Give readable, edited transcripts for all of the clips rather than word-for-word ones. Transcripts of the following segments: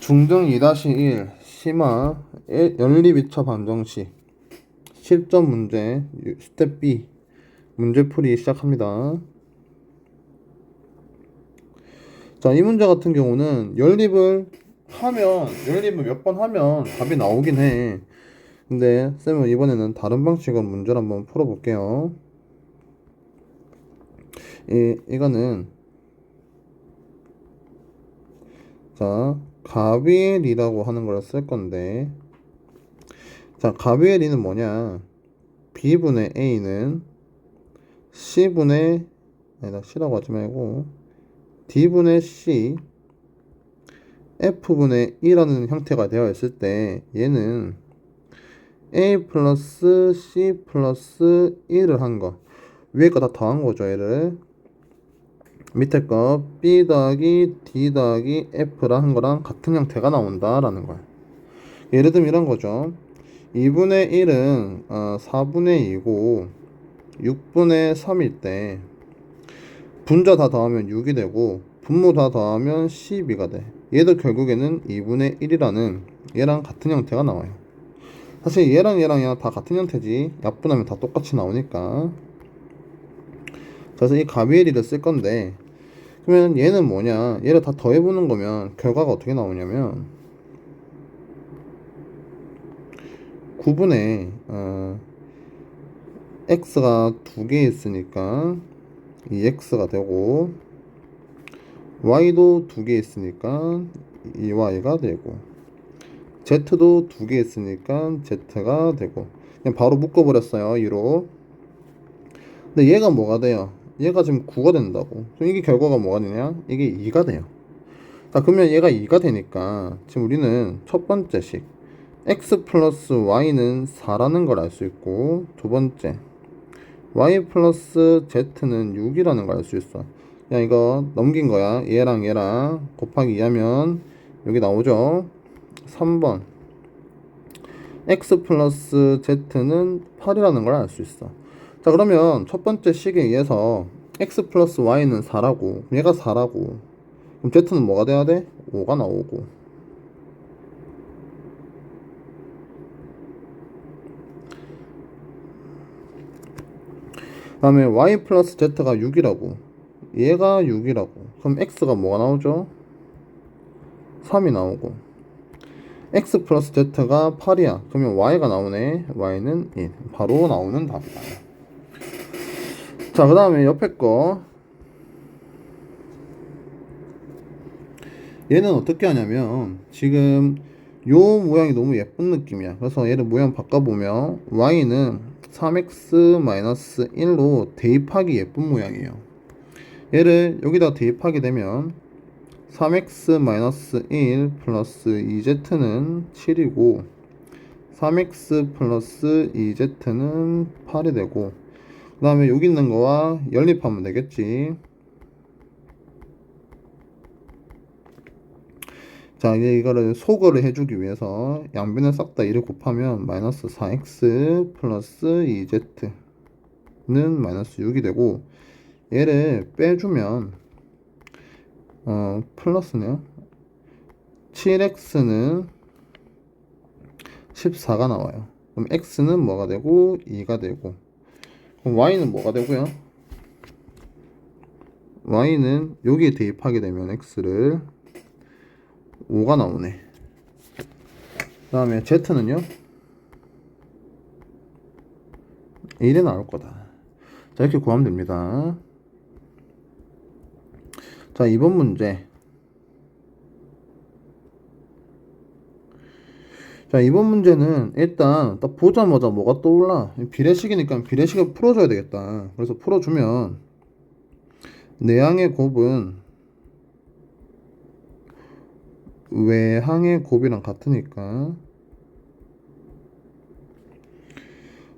중등 2-1 심화 연립2차 방정식 실전 문제 스텝 B 문제풀이 시작합니다. 자, 이 문제 같은 경우는 연립을 몇 번 하면 답이 나오긴 해. 근데 쌤은 이번에는 다른 방식으로 문제를 한번 풀어볼게요. 이거는 자, 가비엘이라고 하는 걸 쓸 건데, 자, 가비엘이는 뭐냐? B분의 A는 C분의, 아니다, C라고 하지 말고 D분의 C F분의 2라는 형태가 되어 있을 때 얘는 A 플러스 C 플러스 1을 한 거, 위에 거 다 더한 거죠. 얘를 밑에 거 B 더하기 D 더하기 F라 한 거랑 같은 형태가 나온다라는 거야. 예를 들면 이런 거죠. 2분의 1은 4분의 2고 6분의 3일 때 분자 다 더하면 6이 되고 분모 다 더하면 12가 돼. 얘도 결국에는 2분의 1이라는 얘랑 같은 형태가 나와요. 사실 얘랑 다 같은 형태지, 약분하면 다 똑같이 나오니까. 그래서 이 가비엘이를 쓸 건데, 그러면 얘는 뭐냐, 얘를 다 더해보는 거면 결과가 어떻게 나오냐면 9분의 x가 2개 있으니까 이 x가 되고, y도 2개 있으니까 이 y가 되고, z도 2개 있으니까 z가 되고, 그냥 바로 묶어버렸어요, 2로. 근데 얘가 뭐가 돼요? 얘가 지금 9가 된다고. 그럼 이게 결과가 뭐가 되냐? 이게 2가 돼요. 자, 그러면 얘가 2가 되니까 지금 우리는 첫 번째 식 x 플러스 y는 4라는 걸 알 수 있고, 두 번째 y 플러스 z는 6이라는 걸 알 수 있어. 그냥 이거 넘긴 거야. 얘랑 곱하기 2하면 여기 나오죠. 3번 x 플러스 z는 8이라는 걸 알 수 있어. 자, 그러면 첫 번째 식에 의해서 x 플러스 y는 4라고, 얘가 4라고, 그럼 z는 뭐가 돼야 돼? 5가 나오고. 그 다음에 y 플러스 z가 6이라고, 얘가 6이라고, 그럼 x가 뭐가 나오죠? 3이 나오고, x 플러스 z가 8이야. 그러면 y가 나오네. y는 1. 바로 나오는 답이다. 자, 그 다음에 옆에 거, 얘는 어떻게 하냐면 지금 요 모양이 너무 예쁜 느낌이야. 그래서 얘를 모양 바꿔보면 y는 3x-1로 대입하기 예쁜 모양이에요. 얘를 여기다 대입하게 되면 3x-1 플러스 2z는 7이고 3x 플러스 2z는 8이 되고, 그 다음에 여기 있는 거와 연립하면 되겠지. 자, 이제 이거를 소거를 해주기 위해서 양변을 싹 다 1을 곱하면 마이너스 4x 플러스 2z는 마이너스 6이 되고, 얘를 빼주면 플러스네요. 7x는 14가 나와요. 그럼 x는 뭐가 되고 2가 되고, 그럼 y는 뭐가 되고요? y는 여기에 대입하게 되면 x를 5가 나오네. 그 다음에 z는요 1이 나올 거다. 자, 이렇게 구하면 됩니다. 자, 2번 문제. 자, 이번 문제는 일단 딱 보자마자 뭐가 떠올라? 비례식이니까 비례식을 풀어줘야 되겠다. 그래서 풀어주면 내항의 곱은 외항의 곱이랑 같으니까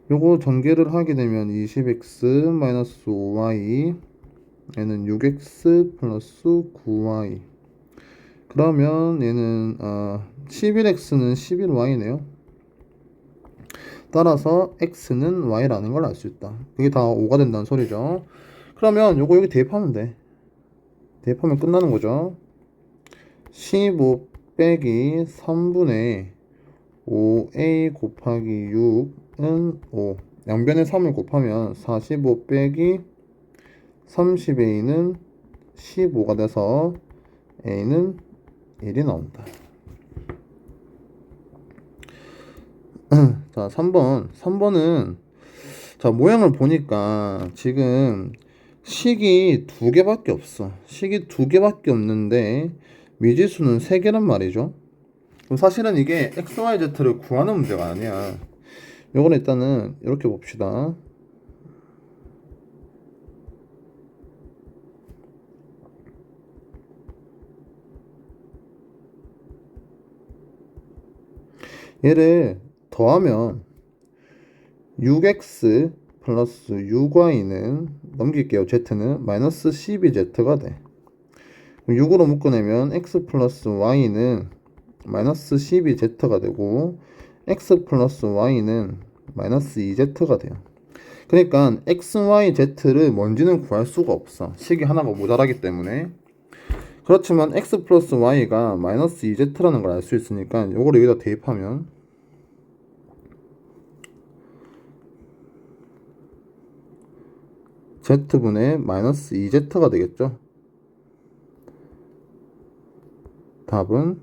요거 전개를 하게 되면 20x-5y 얘는 6x 플러스 9y, 그러면 얘는 11x는 11y네요. 따라서 x는 y라는 걸 알 수 있다. 그게 다 5가 된다는 소리죠. 그러면 요거 여기 대입하면 돼. 대입하면 끝나는 거죠. 15 빼기 3분의 5a 곱하기 6은 5. 양변에 3을 곱하면 45 빼기 30a는 15가 돼서 a는 1이 나온다. 자, 3번은 자, 모양을 보니까 지금 식이 두 개밖에 없어. 식이 두 개밖에 없는데 미지수는 세 개란 말이죠. 그럼 사실은 이게 XYZ를 구하는 문제가 아니야. 요거는 일단은 이렇게 봅시다. 얘를 더하면 6x 플러스 6y는 넘길게요. z는 마이너스 12z가 돼. 6으로 묶어내면 x 플러스 y는 마이너스 12z가 되고 x 플러스 y는 마이너스 2z가 돼요. 그러니까 x, y, z를 뭔지는 구할 수가 없어. 식이 하나가 모자라기 때문에. 그렇지만 x 플러스 y가 마이너스 2z라는 걸 알 수 있으니까 이걸 여기다 대입하면 z분의 마이너스 2z가 되겠죠. 답은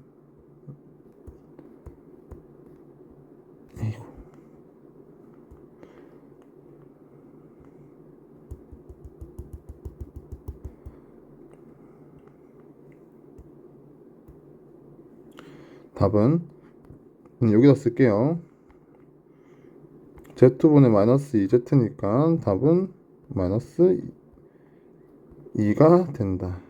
답은 여기다 쓸게요. z분의 마이너스 2z니까 답은 마이너스 2가 된다.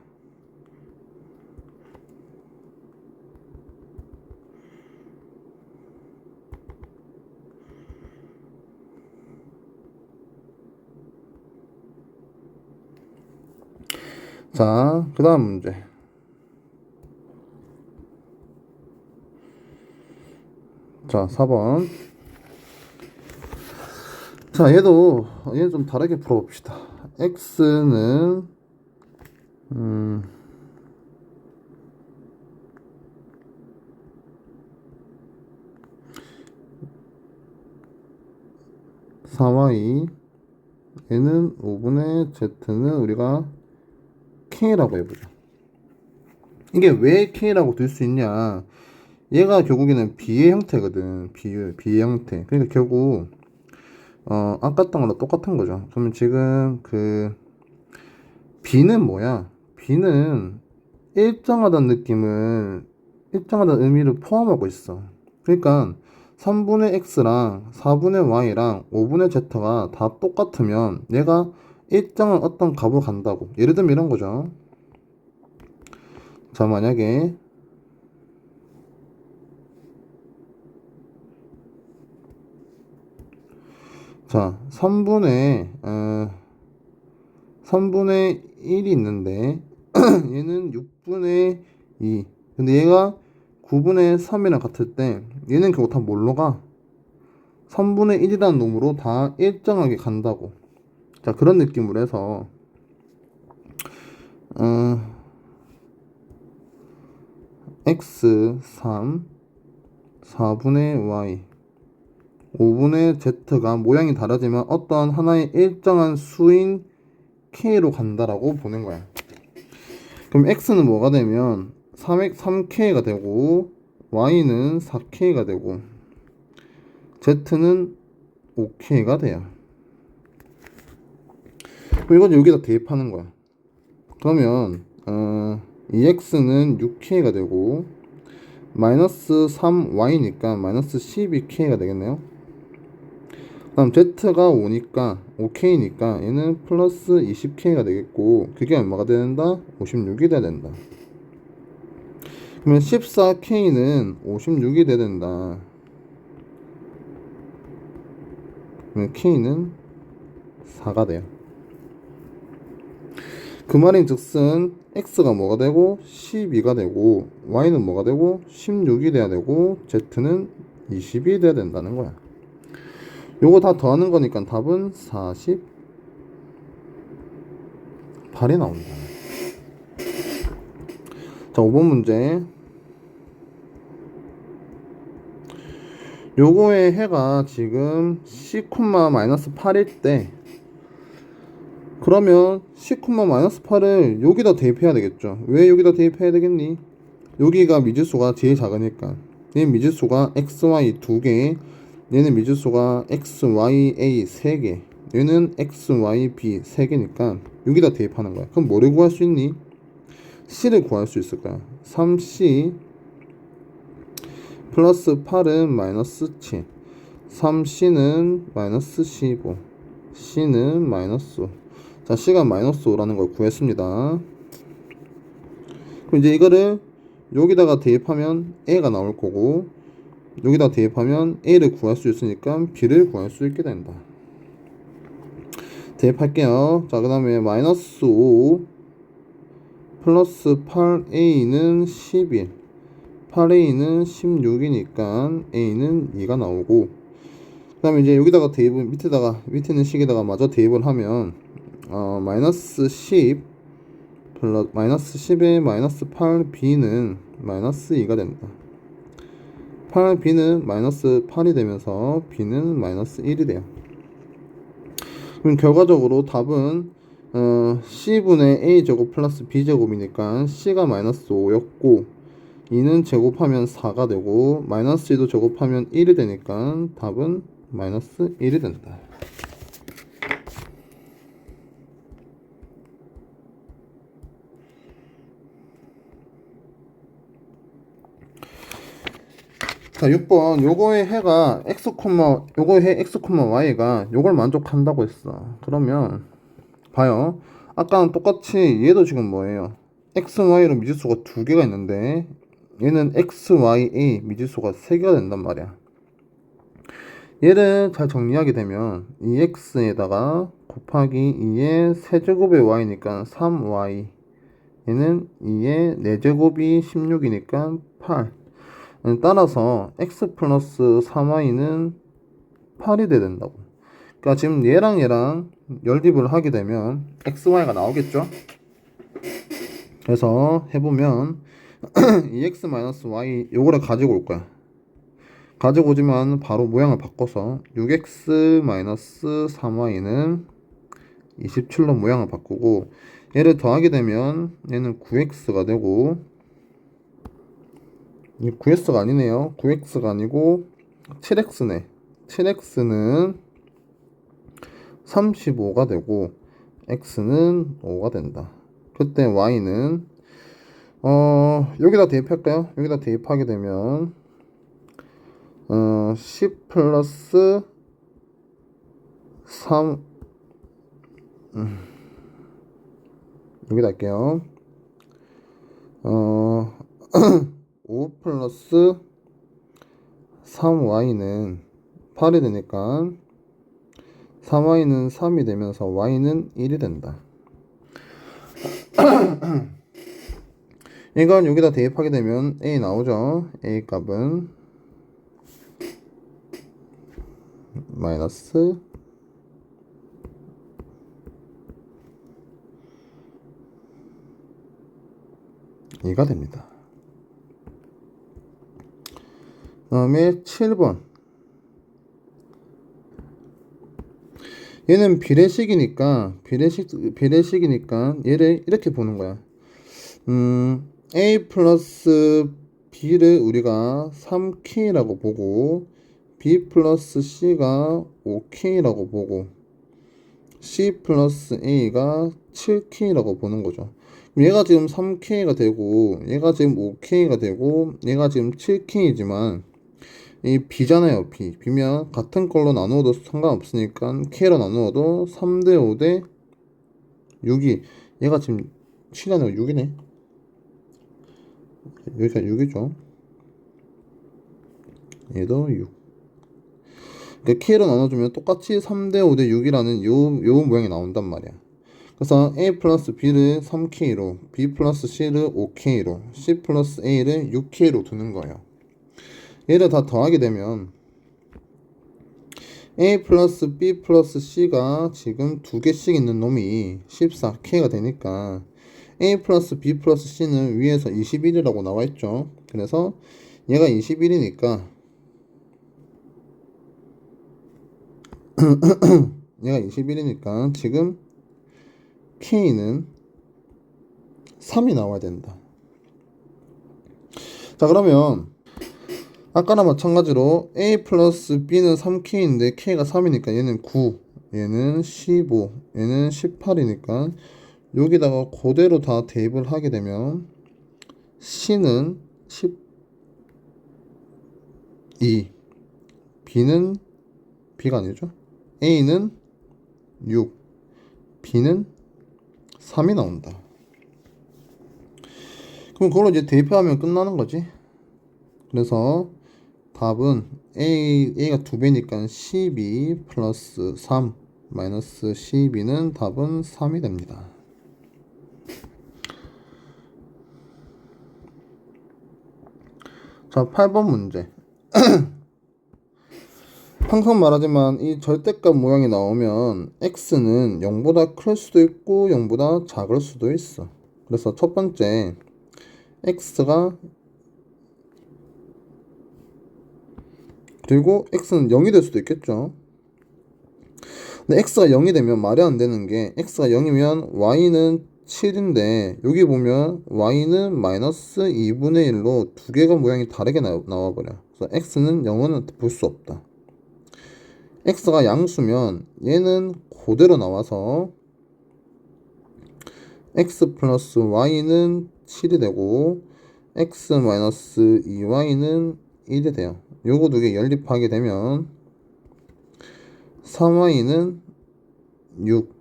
자, 그 다음 문제. 자, 4번. 자, 얘는 좀 다르게 풀어봅시다. x는 4y, 얘는 5분의 z는 우리가 k라고 해보자. 이게 왜 k라고 들 수 있냐? 얘가 결국에는 비의 형태거든. 비의 형태. 그러니까 결국 아까 했던 거랑 똑같은 거죠. 그러면 지금 그 b는 뭐야? b는 일정하다는 의미를 포함하고 있어. 그러니까 3분의 x랑 4분의 y랑 5분의 z가 다 똑같으면 얘가 일정한 어떤 값으로 간다고. 예를 들면 이런 거죠. 자, 만약에 자, 3분의 1이 있는데 얘는 6분의 2. 근데 얘가 9분의 3이랑 같을 때 얘는 결국 다 뭘로 가? 3분의 1이라는 놈으로 다 일정하게 간다고. 자, 그런 느낌으로 해서 x 3 4분의 y 5분의 z가 모양이 다르지만 어떤 하나의 일정한 수인 k로 간다라고 보는 거야. 그럼 x는 뭐가 되면 3k가 되고 y는 4k가 되고 z는 5k가 돼요. 그럼 이건 여기다 대입하는 거야. 그러면 2x는 6k가 되고 마이너스 3y니까 마이너스 12k가 되겠네요. 그럼 z가 5니까 5k니까 얘는 플러스 20k가 되겠고 그게 얼마가 된다? 56이 돼야 된다. 그러면 14k는 56이 돼야 된다. 그러면 k는 4가 돼요. 그 말인 즉슨 x가 뭐가 되고 12가 되고 y는 뭐가 되고 16이 돼야 되고 z는 20이 돼야 된다는 거야. 요거 다 더하는 거니까 답은 48이 나온다. 자, 5번 문제. 요거의 해가 지금 C, 마이너스 8일 때, 그러면 C, 마이너스 8을 여기다 대입해야 되겠죠. 왜 여기다 대입해야 되겠니? 여기가 미지수가 제일 작으니까. 얘는 미지수가 xy 2개, 얘는 미지수가 xya 3개, 얘는 xyb 3개니까 여기다 대입하는 거야. 그럼 뭐를 구할 수 있니? c를 구할 수 있을 거야. 3c 플러스 8은 마이너스 7, 3c는 마이너스 15, c는 마이너스 5. 자, c가 마이너스 5라는 걸 구했습니다. 그럼 이제 이거를 여기다가 대입하면 a가 나올 거고, 여기다 대입하면 a를 구할 수 있으니까 b를 구할 수 있게 된다. 대입할게요. 자, 그 다음에 마이너스 5 플러스 8a는 11, 8a는 16이니까 a는 2가 나오고, 그 다음에 이제 여기다가 대입을 밑에 있는 식에다가 마저 대입을 하면 마이너스 10 플러스 마이너스 10에 마이너스 8b는 마이너스 2가 된다. 8b는 마이너스 8이 되면서 b는 마이너스 1이 돼요. 그럼 결과적으로 답은 c분의 a제곱 플러스 b제곱이니까 c가 마이너스 5였고, 2는 제곱하면 4가 되고 마이너스 2도 제곱하면 1이 되니까 답은 마이너스 1이 된다. 자, 6번 요거의 해가 요거의 해 x, y가 요걸 만족한다고 했어. 그러면 봐요. 아까랑 똑같이 얘도 지금 뭐예요? x, y로 미지수가 2개가 있는데 얘는 x, y, a 미지수가 3개가 된단 말이야. 얘를 잘 정리하게 되면 2x에다가 곱하기 2의 세제곱의 y니까 3y, 얘는 2의 4제곱이 16이니까 8. 따라서 x 플러스 3y는 8이 돼야 된다고. 그러니까 지금 얘랑 연립을 하게 되면 xy가 나오겠죠. 그래서 해보면 2x-y 요거를 가지고 올 거야. 가지고 오지만 바로 모양을 바꿔서 6x-3y는 27로 모양을 바꾸고, 얘를 더하게 되면 얘는 9x가 되고, 9x가 아니네요. 9x가 아니고 7x네. 7x는 35가 되고 x는 5가 된다. 그때 y는 여기다 대입할까요? 여기다 대입하게 되면 10 플러스 3 여기다 할게요. 5 플러스 3y는 8이 되니까 3y는 3이 되면서 y는 1이 된다. 이건 여기다 대입하게 되면 a 나오죠. a 값은 마이너스 2가 됩니다. 그 다음에 7번. 얘는 비례식이니까 얘를 이렇게 보는 거야. a 플러스 b를 우리가 3k라고 보고, b 플러스 c가 5k라고 보고, c 플러스 a가 7k라고 보는 거죠. 얘가 지금 3k가 되고, 얘가 지금 5k가 되고, 얘가 지금 7k이지만 이 b잖아요. b면 같은 걸로 나누어도 상관없으니까 k로 나누어도 3대 5대 6이, 얘가 지금 7이 아니라 6이네. 여기가 6이죠. 얘도 6. 그러니까 k로 나눠주면 똑같이 3대 5대 6이라는 요 모양이 나온단 말이야. 그래서 a 플러스 b를 3k로, b 플러스 c를 5k로, c 플러스 a를 6k로 두는 거예요. 얘를 다 더하게 되면 a 플러스 b 플러스 c가 지금 두 개씩 있는 놈이 14k가 되니까 a 플러스 b 플러스 c는 위에서 21이라고 나와 있죠. 그래서 얘가 21이니까 얘가 21이니까 지금 K는 3이 나와야 된다. 자, 그러면 아까랑 마찬가지로 A 플러스 B는 3K인데 K가 3이니까 얘는 9, 얘는 15, 얘는 18이니까 여기다가 그대로 다 대입을 하게 되면 C는 12, B가 아니죠. A는 6, B는 3이 나온다. 그럼 그걸로 이제 대입하면 끝나는 거지. 그래서 답은 A가 2배니까 12 플러스 3 마이너스 12는 답은 3이 됩니다. 자, 8번 문제. 항상 말하지만 이 절대값 모양이 나오면 x는 0보다 클 수도 있고 0보다 작을 수도 있어. 그래서 첫 번째 x가 그리고 x는 0이 될 수도 있겠죠. 근데 x가 0이 되면 말이 안 되는 게 x가 0이면 y는 7인데 여기 보면 y는 마이너스 2분의 1로 두 개가 모양이 다르게 나와버려. 그래서 x는 0은 볼 수 없다. x가 양수면 얘는 그대로 나와서 x 플러스 y는 7이 되고 x 마이너스 2y는 1이 돼요. 요거 두 개 연립하게 되면 3y는 6,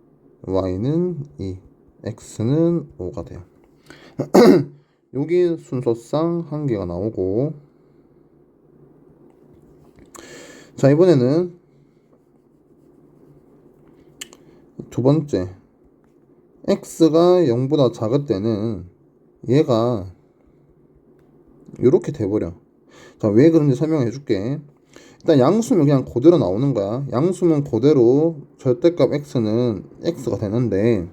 y는 2, x는 5가 돼요. 여기 순서상 한 개가 나오고, 자, 이번에는 두 번째 x가 0보다 작을 때는 얘가 이렇게 돼버려. 자, 왜 그런지 설명해 줄게. 일단 양수면 그냥 그대로 나오는 거야. 양수면 그대로 절대값 x는 x가 되는데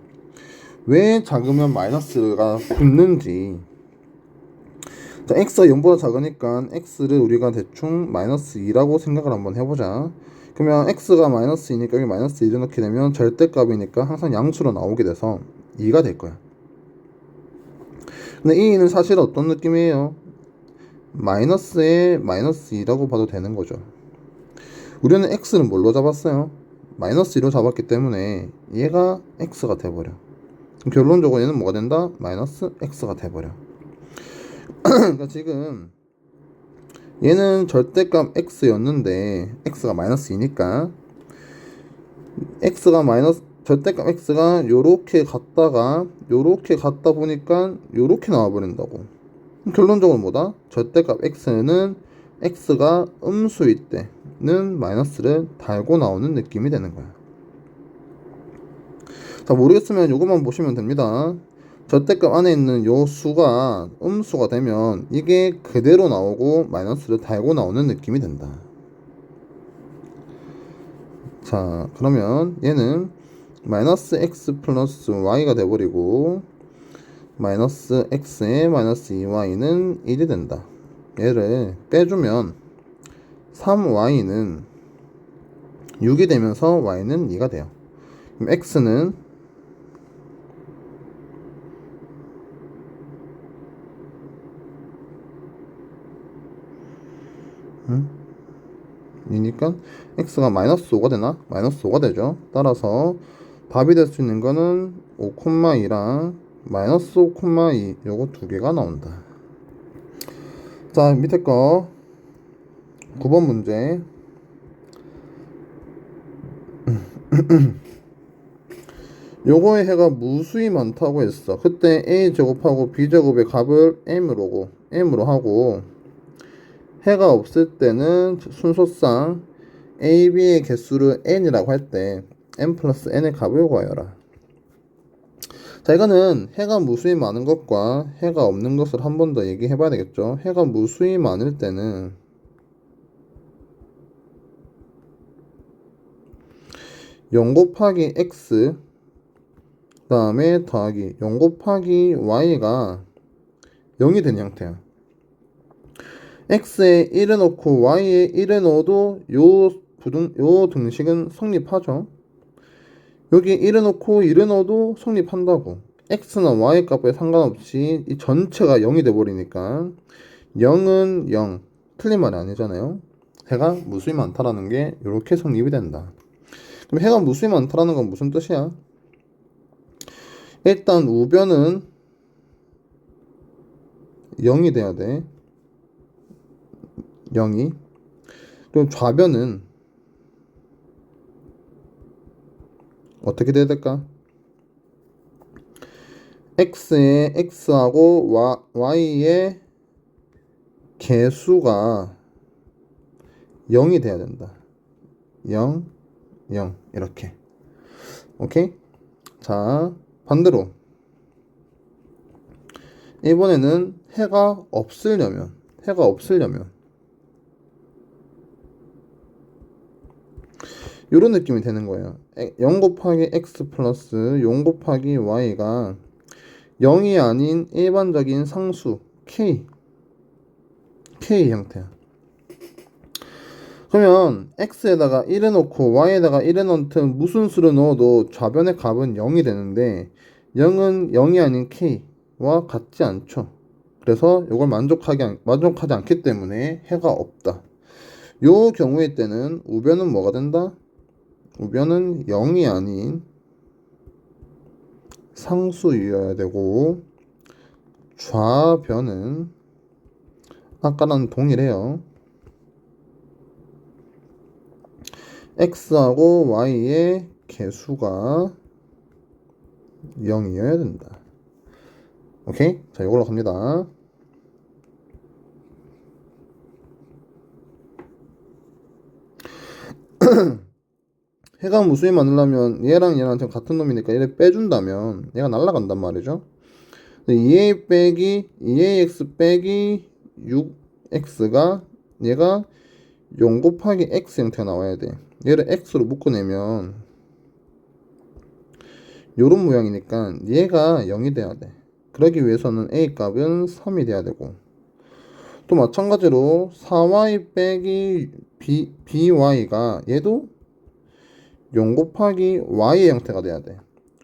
왜 작으면 마이너스가 붙는지. 자, x가 0보다 작으니까 x를 우리가 대충 마이너스 2라고 생각을 한번 해보자. 그러면 x가 마이너스 2니까 여기 마이너스 2를 넣게 되면 절대값이니까 항상 양수로 나오게 돼서 2가 될 거야. 근데 이 2는 사실 어떤 느낌이에요? 마이너스에 마이너스 2라고 봐도 되는 거죠. 우리는 x는 뭘로 잡았어요? 마이너스 2로 잡았기 때문에 얘가 x가 돼버려. 결론적으로 얘는 뭐가 된다? 마이너스 x가 돼버려. 그러니까 지금 얘는 절대값 x였는데 x가 마이너스 2니까 x가 마이너스 절대값 x가 요렇게 갔다가 요렇게 갔다 보니까 요렇게 나와버린다고. 결론적으로 뭐다? 절대값 x는 x가 음수일 때는 마이너스를 달고 나오는 느낌이 되는 거야. 자, 모르겠으면 요것만 보시면 됩니다. 절대값 안에 있는 요 수가 음수가 되면 이게 그대로 나오고 마이너스를 달고 나오는 느낌이 된다. 자, 그러면 얘는 마이너스 x 플러스 y가 돼버리고 마이너스 x에 마이너스 2y는 1이 된다. 얘를 빼주면 3y는 6이 되면서 y는 2가 돼요. 그럼 x는 이니까 x가 마이너스 5가 되나? 마이너스 5가 되죠. 따라서 답이 될 수 있는 거는 5,2랑 마이너스 5,2 요거 두 개가 나온다. 자, 밑에 거 9번 문제. 요거의 해가 무수히 많다고 했어. 그때 a제곱하고 b제곱의 값을 m으로 하고 해가 없을 때는 순서상 a, b의 개수를 n이라고 할 때 n 플러스 n의 값을 구하여라. 자, 이거는 해가 무수히 많은 것과 해가 없는 것을 한 번 더 얘기해 봐야 되겠죠. 해가 무수히 많을 때는 0 곱하기 x 그 다음에 더하기 0 곱하기 y가 0이 된 형태야. x에 1을 넣고 y에 1을 넣어도 요 요 등식은 성립하죠. 여기 1을 넣고 1을 넣어도 성립한다고. x나 y 값에 상관없이 이 전체가 0이 돼버리니까 0은 0, 틀린 말이 아니잖아요. 해가 무수히 많다라는 게 이렇게 성립이 된다. 그럼 해가 무수히 많다라는 건 무슨 뜻이야? 일단 우변은 0이 돼야 돼. 0이. 그리고 좌변은 어떻게 돼야 될까? x의 x하고 y의 개수가 0이 돼야 된다. 0, 0 이렇게. 오케이? 자, 반대로 이번에는 해가 없으려면 이런 느낌이 되는 거예요. 0 곱하기 x 플러스 0 곱하기 y가 0이 아닌 일반적인 상수 k 형태야. 그러면 x에다가 1을 넣고 y에다가 1을 넣든 무슨 수를 넣어도 좌변의 값은 0이 되는데 0은 0이 아닌 k와 같지 않죠. 그래서 이걸 만족하지 않기 때문에 해가 없다. 요 경우의 때는 우변은 뭐가 된다? 우변은 0이 아닌 상수이어야 되고 좌변은 아까랑 동일해요. x하고 y의 개수가 0이어야 된다. 오케이? 자, 이걸로 갑니다. 해가 무수히 많으려면 얘랑 얘랑 지금 같은 놈이니까 얘를 빼준다면 얘가 날아간단 말이죠. 2a 빼기 2ax 빼기 6x가 얘가 0 곱하기 x 형태가 나와야 돼. 얘를 x로 묶어내면 요런 모양이니까 얘가 0이 돼야 돼. 그러기 위해서는 a 값은 3이 돼야 되고, 또 마찬가지로 4y 빼기 by가 얘도 0 곱하기 y의 형태가 돼야 돼.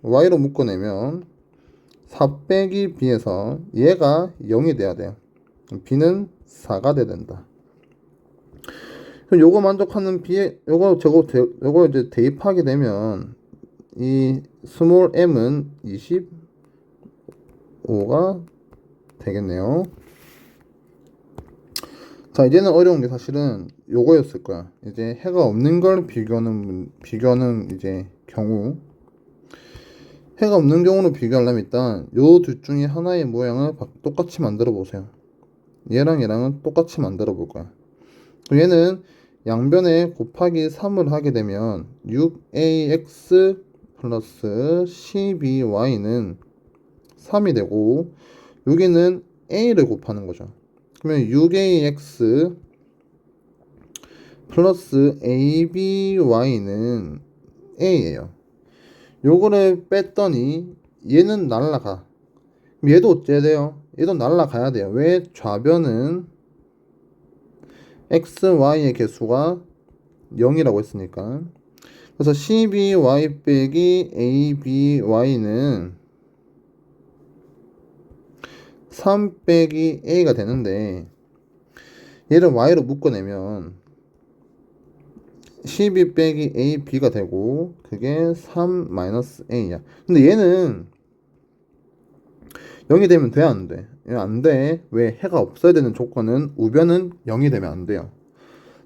y로 묶어내면 4 빼기 b에서 얘가 0이 돼야 돼. b는 4가 돼야 된다. 그럼 요거 만족하는 b에 요거 이제 대입하게 되면 이 스몰 m은 25가 되겠네요. 자, 이제는 어려운 게 사실은 요거였을 거야. 이제 해가 없는 걸 비교하는 이제 경우, 해가 없는 경우로 비교하려면 일단 요 둘 중에 하나의 모양을 똑같이 만들어 보세요. 얘랑 얘랑은 똑같이 만들어 볼 거야. 얘는 양변에 곱하기 3을 하게 되면 6ax 플러스 12y는 3이 되고, 여기는 a를 곱하는 거죠. 그러면 6ax 플러스 aby는 a예요. 요거를 뺐더니 얘는 날라가. 얘도 어째야 돼요? 얘도 날라가야 돼요. 왜? 좌변은 x, y의 개수가 0이라고 했으니까. 그래서 12y 빼기 aby는 3 빼기 a가 되는데, 얘를 y로 묶어내면 12 빼기 ab가 되고, 그게 3 마이너스 a야. 근데 얘는 0이 되면 돼, 안 돼? 안 돼. 왜? 해가 없어야 되는 조건은 우변은 0이 되면 안 돼요.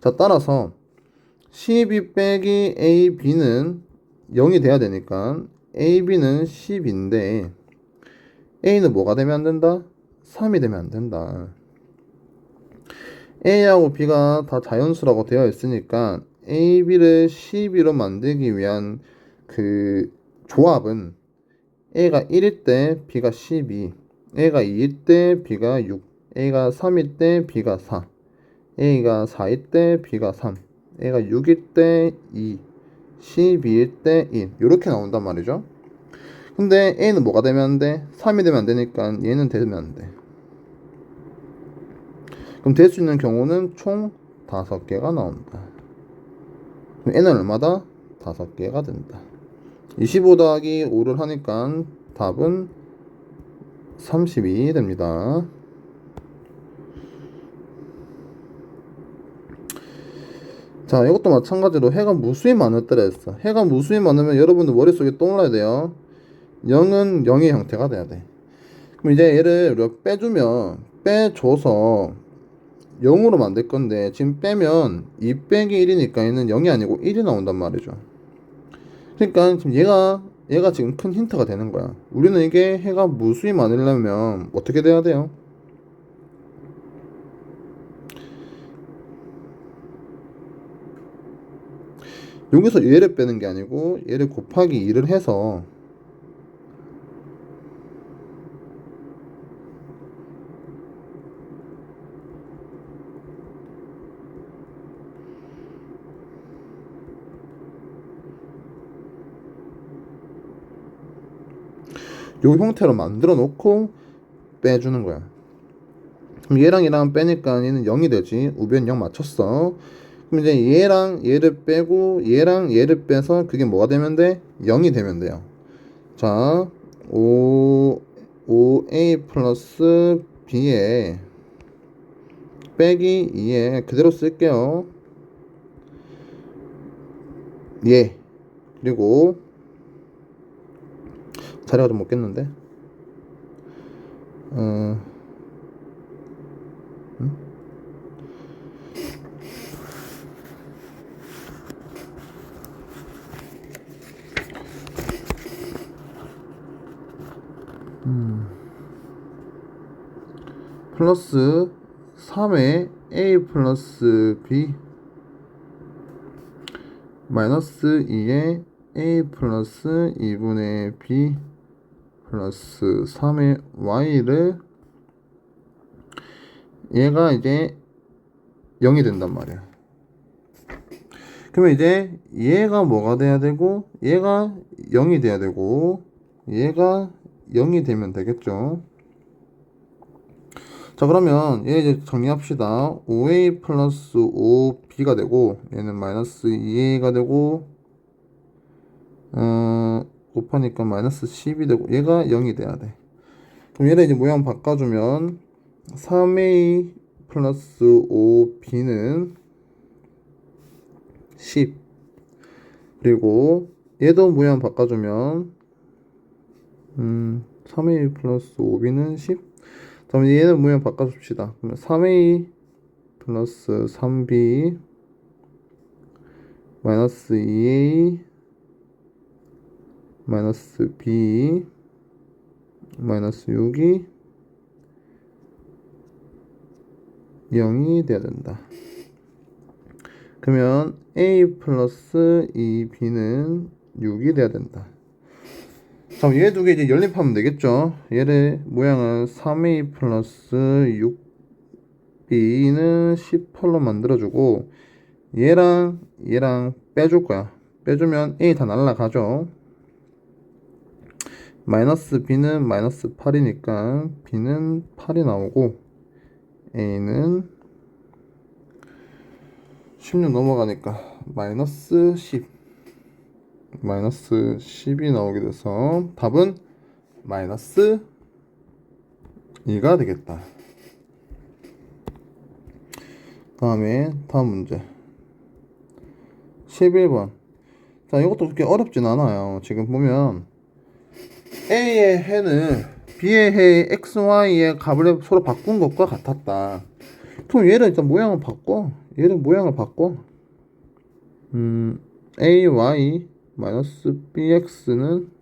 자, 따라서 12 빼기 ab는 0이 돼야 되니까 ab는 10인데 a는 뭐가 되면 안 된다? 3이 되면 안 된다. a하고 b가 다 자연수라고 되어 있으니까 ab를 12로 만들기 위한 그 조합은 a가 1일 때 b가 12, a가 2일 때 b가 6, a가 3일 때 b가 4, a가 4일 때 b가 3, a가 6일 때 2, 12일 때 1 이렇게 나온단 말이죠. 근데 a는 뭐가 되면 안 돼? 3이 되면 안 되니까 얘는 되면 안 돼. 그럼 될 수 있는 경우는 총 5개가 나온다. 그럼 n은 얼마다? 5개가 된다. 25 더하기 5를 하니까 답은 32 됩니다. 자, 이것도 마찬가지로 해가 무수히 많았더라 했어. 해가 무수히 많으면 여러분들 머릿속에 떠올라야 돼요. 0은 0의 형태가 돼야 돼. 그럼 이제 얘를 우리가 빼줘서 0으로 만들 건데, 지금 빼면 2 빼기 1이니까 얘는 0이 아니고 1이 나온단 말이죠. 그러니까 지금 얘가 지금 큰 힌트가 되는 거야. 우리는 이게 해가 무수히 많으려면 어떻게 돼야 돼요? 여기서 얘를 빼는 게 아니고 얘를 곱하기 2를 해서 요 형태로 만들어 놓고 빼주는 거야. 그럼 얘랑 빼니까 얘는 0이 되지. 우변 0 맞췄어. 그럼 이제 얘랑 얘를 빼고 얘랑 얘를 빼서 그게 뭐가 되면 돼? 0이 되면 돼요. 자, 5a 플러스 b에 빼기 2에 그대로 쓸게요. 예. 그리고 자리가 좀 먹겠는데? 플러스 3에 a 플러스 b 마이너스 2에 a 플러스 2분의 b 플러스 3의 y를 얘가 이제 0이 된단 말이야. 그러면 이제 얘가 뭐가 돼야 되고 얘가 0이 돼야 되고 얘가 0이 되면 되겠죠. 자, 그러면 얘 이제 정리합시다. 5a 플러스 5b가 되고 얘는 마이너스 2a가 되고 곱하니까 마이너스 10이 되고 얘가 0이 돼야 돼. 그럼 얘를 이제 모양 바꿔주면 3a 플러스 5b는 10. 그리고 얘도 모양 바꿔주면 3a 플러스 5b는 10. 그럼 얘는 모양 바꿔줍시다. 그러면 3a 플러스 3b 마이너스 2a 마이너스 b 마이너스 6이 0이 돼야 된다. 그러면 a 플러스 2b는 6이 돼야 된다. 자, 얘 두 개 이제 연립하면 되겠죠. 얘를 모양을 3a 플러스 6b는 18로 만들어주고 얘랑 빼줄 거야. 빼주면 a 다 날라가죠. 마이너스 b는 마이너스 8이니까 b는 8이 나오고 a는 16 넘어가니까 마이너스 10이 나오게 돼서 답은 마이너스 2가 되겠다. 다음 문제 11번. 자, 이것도 그렇게 어렵진 않아요. 지금 보면 A의 해는 B의 해 XY의 값을 서로 바꾼 것과 같았다. 그럼 얘를 일단 모양을 바꿔. AY 마이너스 BX는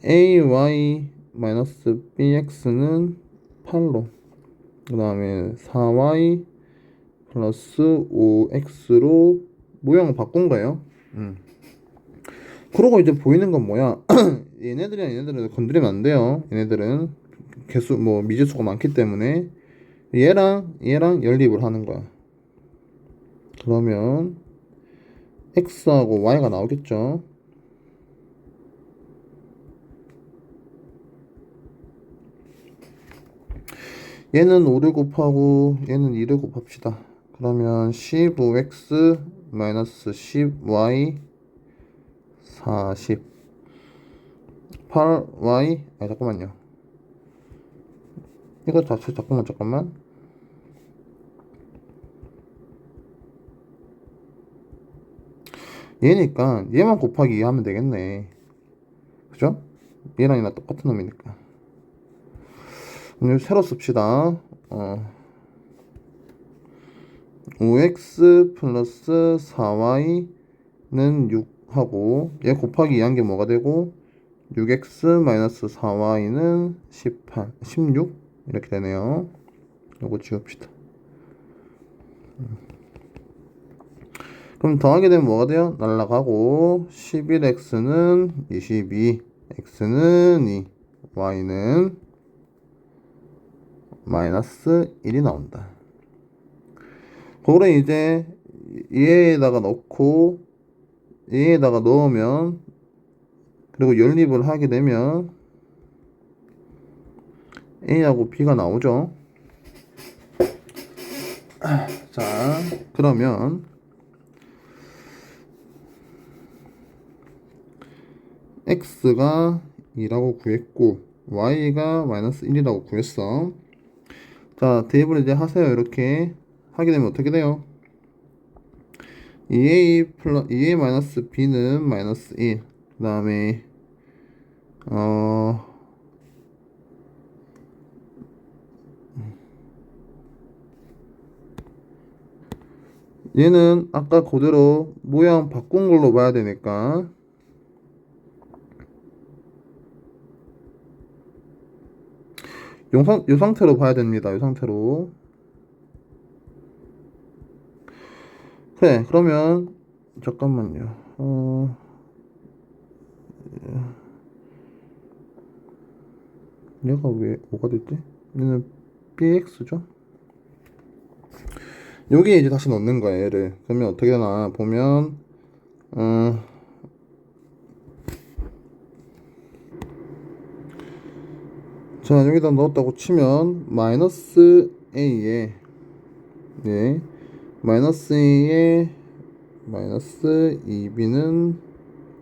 AY 마이너스 BX는 8로 그 다음에 4Y 플러스 5X로 모양을 바꾼 거예요. 그러고 이제 보이는 건 뭐야? 얘네들은 건드리면 안 돼요. 얘네들은 개수 미지수가 많기 때문에 얘랑 연립을 하는 거야. 그러면 x하고 y가 나오겠죠. 얘는 5를 곱하고 얘는 2를 곱합시다. 그러면 15x 마이너스 10y 40 8y 아니 잠깐만요. 이거 자체 잠깐만 얘니까 얘만 곱하기 2 하면 되겠네. 그죠? 얘랑 얘랑 똑같은 놈이니까. 그럼 새로 씁시다. 5x 플러스 4y는 6하고 얘 곱하기 2한 게 뭐가 되고 6x 마이너스 4y는 18, 16 이렇게 되네요. 요거 지웁시다. 그럼 더하게 되면 뭐가 돼요? 날라가고 11x는 22, x는 2, y는 마이너스 1이 나온다. 그거를 이제 얘에다가 넣고 얘에다가 넣으면 그리고 연립을 하게 되면 A하고 B가 나오죠. 자, 그러면 X가 2라고 구했고 Y가 마이너스 1이라고 구했어. 자, 대입을 이제 하세요. 이렇게 하게 되면 어떻게 돼요? 2A 마이너스 B는 마이너스 1. 그 다음에 얘는 아까 그대로 모양 바꾼 걸로 봐야 되니까 요 상태로 봐야 됩니다. 요 상태로. 그래, 그러면 잠깐만요. 얘가 왜 뭐가 됐지? 얘는 bx죠. 여기에 이제 다시 넣는 거예요. 얘를. 그러면 어떻게 되나 보면 자, 여기다 넣었다고 치면 마이너스 a에 네 마이너스 a에 마이너스 2b는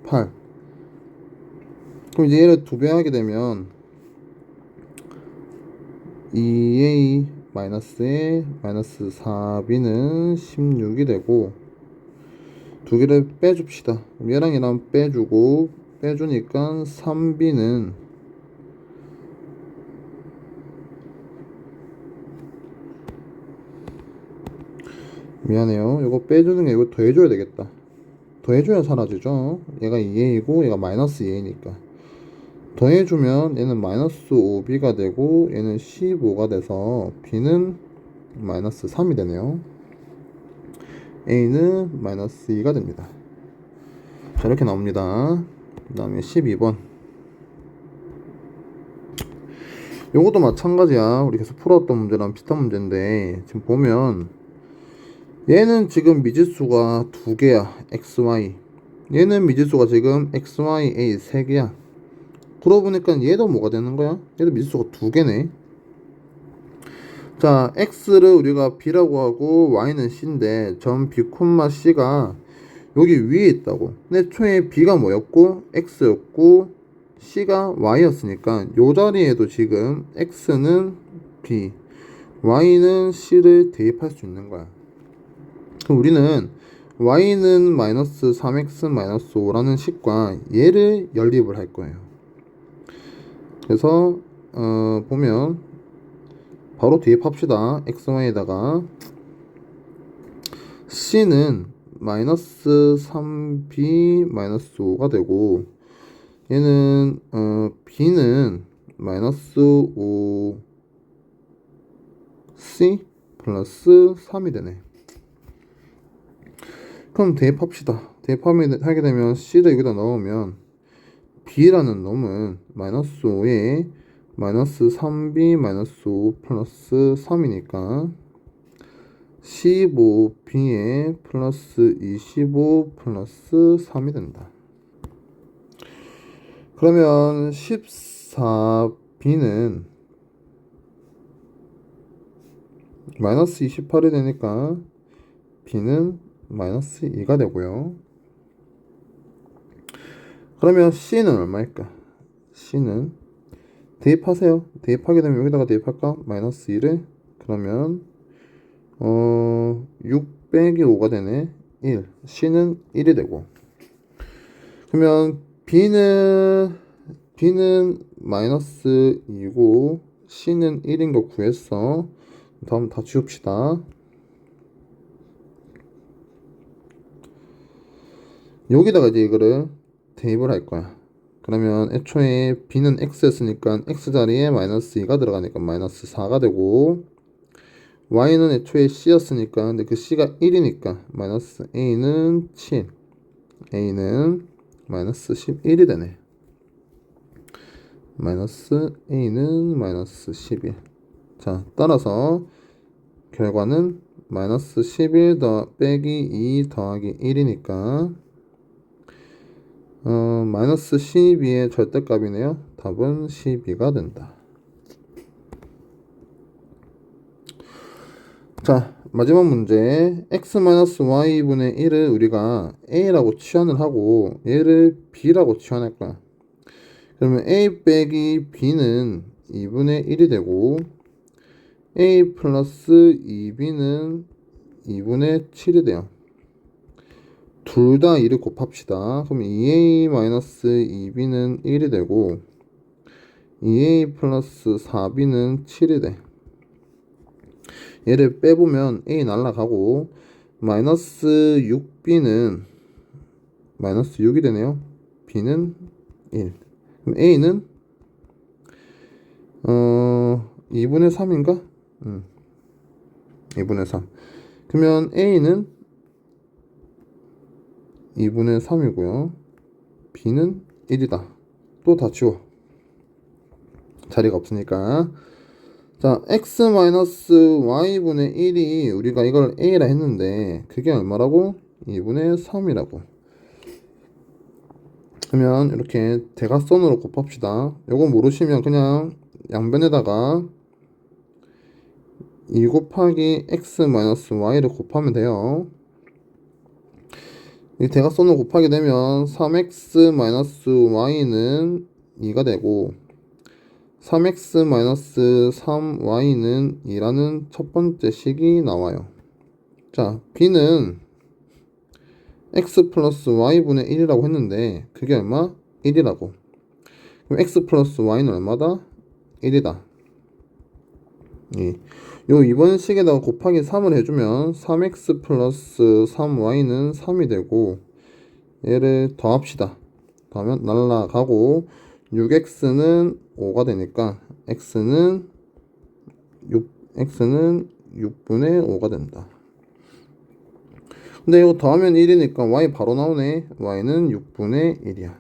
8. 그럼 이제 얘를 2배 하게 되면 2a 마이너스에 마이너스 4b는 16이 되고 두 개를 빼줍시다. 그럼 얘랑 얘랑 빼주고 빼주니까 3b는 미안해요. 이거 빼주는 게 이거 더해줘야 되겠다. 더해줘야 사라지죠. 얘가 2a이고 얘가 마이너스 2a니까 더해주면 얘는 마이너스 5b가 되고 얘는 15가 돼서 b는 마이너스 3이 되네요. a는 마이너스 2가 됩니다. 자, 이렇게 나옵니다. 그 다음에 12번 요것도 마찬가지야. 우리 계속 풀어왔던 문제랑 비슷한 문제인데 지금 보면 얘는 지금 미지수가 2개야. xy 얘는 미지수가 지금 xy a 3개야. 그러고 보니까 얘도 뭐가 되는 거야? 얘도 미지수가 2개네. 자, x를 우리가 b라고 하고 y는 c인데 점 b, c가 여기 위에 있다고. 근데 초에 b가 뭐였고 x였고 c가 y였으니까 요 자리에도 지금 x는 b, y는 c를 대입할 수 있는 거야. 그럼 우리는 y는 마이너스 3x 마이너스 5라는 식과 얘를 연립을 할 거예요. 그래서 보면 바로 대입합시다. xy에다가 c는 마이너스 3b 마이너스 5가 되고 얘는 b는 마이너스 5c 플러스 3이 되네. 그럼 대입합시다. 대입하게 되면 c를 여기다 넣으면 b라는 놈은 마이너스 5에 마이너스 3b 마이너스 5 플러스 3이니까 15b에 플러스 25 플러스 3이 된다. 그러면 14b는 마이너스 28이 되니까 b는 마이너스 2가 되고요. 그러면 c는 얼마일까? c는 대입하세요. 대입하게 되면 여기다가 대입할까? 마이너스 1을 그러면 6 빼기 5가 되네. 1. c는 1이 되고. 그러면 b는 마이너스 2고 c는 1인 거 구했어. 다음 다 지웁시다. 여기다가 이제 이거를 대입을 할 거야. 그러면 애초에 b는 x였으니까 x 자리에 마이너스 2가 들어가니까 마이너스 4가 되고, y는 애초에 c였으니까, 근데 그 c가 1이니까 마이너스 a는 7, a는 마이너스 11이 되네. 마이너스 a는 마이너스 11. 자, 따라서 결과는 마이너스 11 빼기 2 더하기 1이니까 마이너스 12의 절대값이네요. 답은 12가 된다. 자, 마지막 문제. x-y분의 1을 우리가 a라고 치환을 하고 얘를 b라고 치환할 거야. 그러면 a 빼기 b는 2분의 1이 되고 a 플러스 2b는 2분의 7이 돼요. 둘 다 2를 곱합시다. 그럼 2a-2b는 1이 되고 2a 플러스 4b는 7이 돼. 얘를 빼보면 a 날라가고 마이너스 6b는 마이너스 6이 되네요. b는 1. 그럼 a는 2분의 3인가? 2분의 3. 그러면 a는 2분의 3이고요. b는 1이다. 또 다 지워. 자리가 없으니까. 자, x-y분의 1이 우리가 이걸 a라 했는데 그게 얼마라고? 2분의 3이라고. 그러면 이렇게 대각선으로 곱합시다. 요거 모르시면 그냥 양변에다가 2 곱하기 x-y를 곱하면 돼요. 이 대각선으로 곱하게 되면 3x-y는 2가 되고 3x-3y는 2라는 첫 번째 식이 나와요. 자, b는 x 플러스 y분의 1이라고 했는데 그게 얼마? 1이라고. 그럼 x 플러스 y는 얼마다? 1이다. 요 이번 식에다가 곱하기 3을 해주면 3x 플러스 3y는 3이 되고 얘를 더합시다. 더하면 날라가고 6x는 5가 되니까 x는 6분의 5가 된다. 근데 이거 더하면 1이니까 y 바로 나오네. y는 6분의 1이야.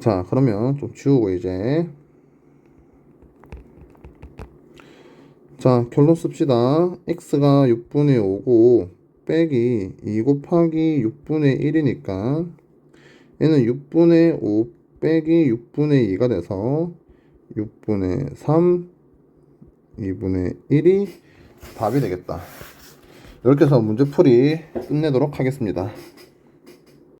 자, 그러면 좀 지우고 이제 자, 결론 씁시다. x가 6분의 5고 빼기 2 곱하기 6분의 1이니까 얘는 6분의 5 빼기 6분의 2가 돼서 6분의 3 2분의 1이 답이 되겠다. 이렇게 해서 문제풀이 끝내도록 하겠습니다.